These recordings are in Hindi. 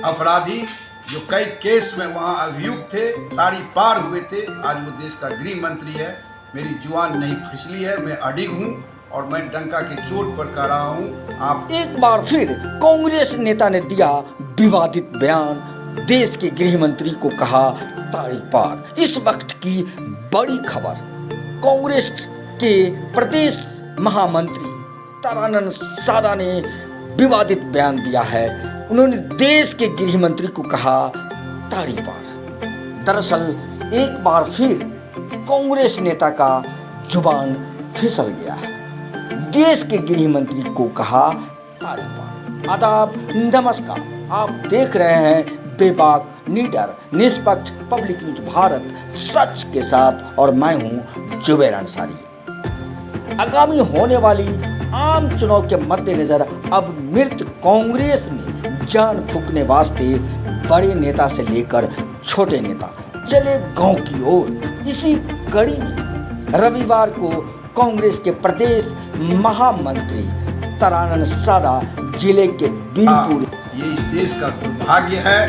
अपराधी जो कई केस में वहाँ अभियुक्त थे, ताड़ी पार हुए थे, आज वो देश का गृह मंत्री है। मेरी जुबान नहीं फिसली है, मैं अडिग हूँ और मैं डंका की चोट पर कह रहा हूँ। आप एक बार फिर कांग्रेस नेता ने दिया विवादित बयान, देश के गृह मंत्री को कहा ताड़ी पार। इस वक्त की बड़ी खबर, कांग्रेस के प्रदेश महामंत्री तारानंद सादा ने विवादित बयान दिया है। उन्होंने देश के गृह मंत्री को कहा ताड़ी पार। दरअसल एक बार फिर कांग्रेस नेता का जुबान फिसल गया है। देश के गृह मंत्री को कहा ताड़ी पार। आदाब, नमस्कार, आप देख रहे हैं बेबाक, निडर, निष्पक्ष पब्लिक न्यूज भारत सच के साथ और मैं हूं जुबैर अंसारी। आगामी होने वाली आम चुनाव के मद्देनजर अब मृत कांग्रेस में जान फूंकने वास्ते बड़े नेता से लेकर छोटे नेता चले गांव की ओर। इसी कड़ी में रविवार को कांग्रेस के प्रदेश महामंत्री तारानंद सादा जिले के बीरपुर, ये इस देश का दुर्भाग्य है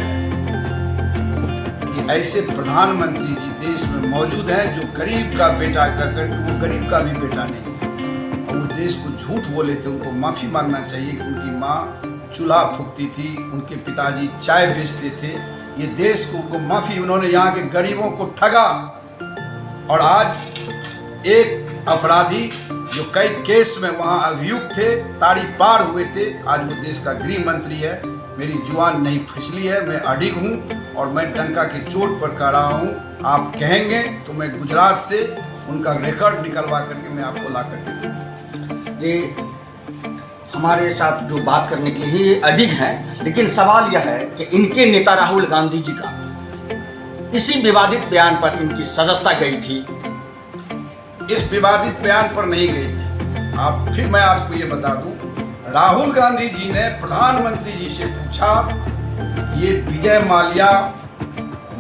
कि ऐसे प्रधानमंत्री जी देश में मौजूद हैं जो गरीब का बेटा करके वो गरीब का भी बेटा नहीं है और वो देश को झूठ बोले थे। उनको माफ़ी मांगना चाहिए कि उनकी माँ चूल्हा फूकती थी, उनके पिताजी चाय बेचते थे। ये देश को उनको माफ़ी, उन्होंने यहाँ के गरीबों को ठगा और आज एक अपराधी जो कई केस में वहाँ अभियुक्त थे, ताड़ी पार हुए थे, आज वो देश का गृह मंत्री है। मेरी जुबान नहीं फिसली है, मैं अडिग हूँ और मैं डंका की चोट पर कह रहा हूँ। आप कहेंगे तो मैं गुजरात से उनका रिकॉर्ड निकलवा करके मैं आपको ला करके दूँगा। जी, हमारे साथ जो बात करने के लिए अडिग हैं, लेकिन सवाल यह है कि इनके नेता राहुल गांधी जी का इसी विवादित बयान पर इनकी सदस्यता गई थी। इस विवादित बयान पर नहीं गई थी। फिर मैं आपको ये बता दूं, राहुल गांधी जी ने प्रधानमंत्री जी से पूछा, ये विजय माल्या,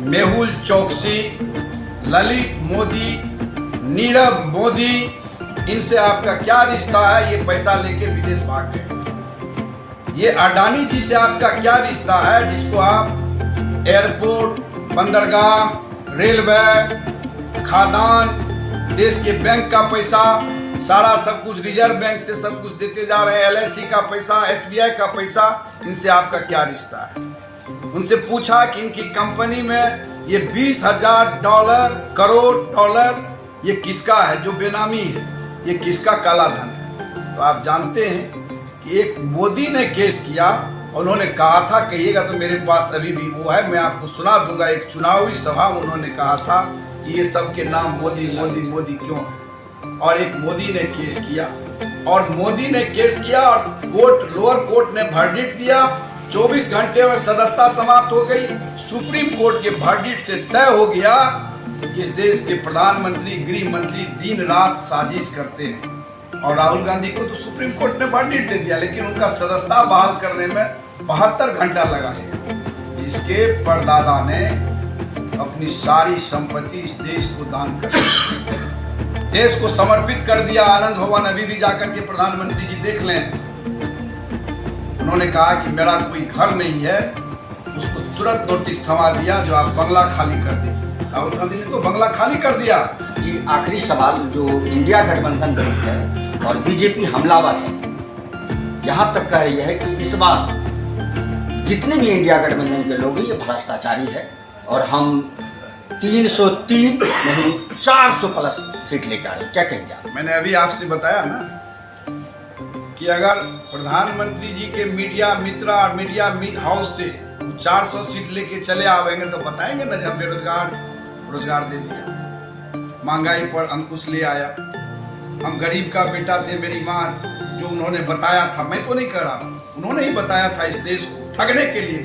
मेहुल चौकसी, ललित मोदी, नीरव मोदी, इनसे आपका क्या रिश्ता है? ये पैसा लेके विदेश भाग गए। ये अडानी जी से आपका क्या रिश्ता है जिसको आप एयरपोर्ट, बंदरगाह, रेलवे, खादान, देश के बैंक का पैसा, सारा सब कुछ रिजर्व बैंक से सब कुछ देते जा रहे हैं, LIC का पैसा, SBI का पैसा, इनसे आपका क्या रिश्ता है? उनसे पूछा कि इनकी कंपनी में ये $20,000 करोड़ डॉलर ये किसका है जो बेनामी है, ये किसका काला धन है? तो आप जानते हैं कि एक मोदी ने केस किया, उन्होंने कहा था, कहिएगा तो मेरे पास अभी भी वो है, मैं आपको सुना दूंगा। एक चुनावी सभा में उन्होंने कहा था कि ये सबके नाम मोदी मोदी मोदी क्यों है, और एक मोदी ने केस किया और मोदी ने केस किया और कोर्ट, लोअर कोर्ट ने वर्डिक्ट दिया। 24 घंटे में सदस्यता समाप्त हो गई। सुप्रीम कोर्ट के वर्डिक्ट से तय हो गया कि इस देश के प्रधानमंत्री, गृह मंत्री दिन रात साजिश करते हैं और राहुल गांधी को तो सुप्रीम कोर्ट ने वर्डिक्ट दे दिया, लेकिन उनका सदस्यता बहाल करने में 72 घंटा लगा दिया। इसके परदादा ने अपनी सारी संपत्ति इस देश को दान कर दी, देश को समर्पित कर दिया। आनंद भवन अभी भी जाकर के प्रधानमंत्री जी देख लें। उन्होंने कहा कि मेरा कोई घर नहीं है, उसको तुरंत नोटिस थमा दिया जो आप बंगला खाली कर दीजिए। राहुल गांधी ने तो बंगला खाली कर दिया। जी, आखिरी सवाल, जो इंडिया गठबंधन गई है और बीजेपी हमलावर है, यहाँ तक कह रही है कि इस बार जितने भी इंडिया गठबंधन के लोग हैं ये भ्रष्टाचारी है और हम 303 नहीं 400 प्लस सीट लेकर आ रहे हैं। क्या कहेंगे आप? मैंने अभी आपसे बताया ना कि अगर प्रधानमंत्री जी के मीडिया मित्र और मीडिया हाउस से 400 सीट लेके चले आवेंगे तो बताएंगे ना, जब रोजगार दे दिया, महंगाई पर अंकुश ले आया, हम गरीब का बेटा थे। मेरी माँ जो उन्होंने बताया था, मैं तो नहीं कह रहा, उन्होंने ही बताया था इस देश को ठगने के लिए।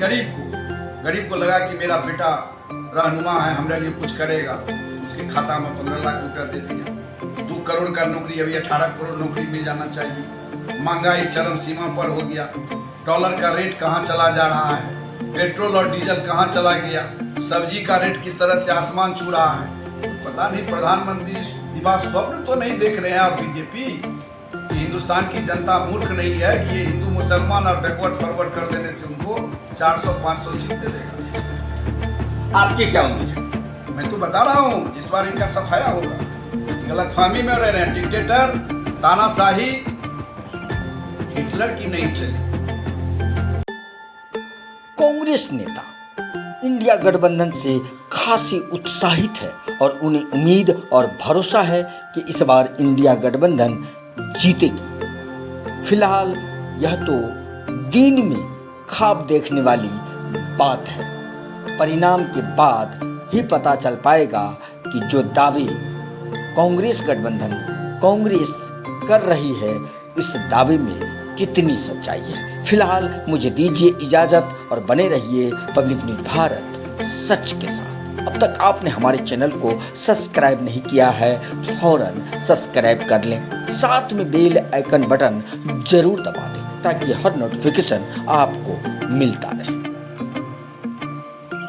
गरीब को लगा कि मेरा बेटा रहनुमा है, हमारे लिए कुछ करेगा, उसके खाता में 15 लाख रुपया दे दिया। 2 करोड़ का नौकरी अभी 18 करोड़ नौकरी मिल जाना चाहिए। महंगाई चरम सीमा पर हो गया, डॉलर का रेट कहाँ चला जा रहा है, पेट्रोल और डीजल कहाँ चला गया, सब्जी का रेट किस तरह से आसमान छू रहा है। पता नहीं प्रधानमंत्री दिवा स्वप्न तो नहीं देख रहे हैं। और बीजेपी हिंदुस्तान की जनता मूर्ख नहीं है कि ये हिंदू मुसलमान और बैकवर्ड फॉरवर्ड कर देने से उनको 400-500 सीट दे देगा। आपकी क्या उम्मीद है? मैं तो बता रहा हूँ इस बार इनका सफाया होगा। गलतफहमी में रह रहे हैं। डिक्टेटर तानाशाही हिटलर की नहीं चली। कांग्रेस नेता इंडिया गठबंधन से खासी उत्साहित है और उन्हें उम्मीद और भरोसा है कि इस बार इंडिया गठबंधन जीतेगी। फिलहाल यह तो दिन में ख्वाब देखने वाली बात है। परिणाम के बाद ही पता चल पाएगा कि जो दावे कांग्रेस गठबंधन कांग्रेस कर रही है इस दावे में कितनी सच्चाई है। फिलहाल मुझे दीजिए इजाज़त और बने रहिए पब्लिक न्यूज़ भारत सच के साथ। अब तक आपने हमारे चैनल को सब्सक्राइब नहीं किया है तो फौरन सब्सक्राइब कर लें, साथ में बेल आइकन बटन जरूर दबा दें ताकि हर नोटिफिकेशन आपको मिलता रहे।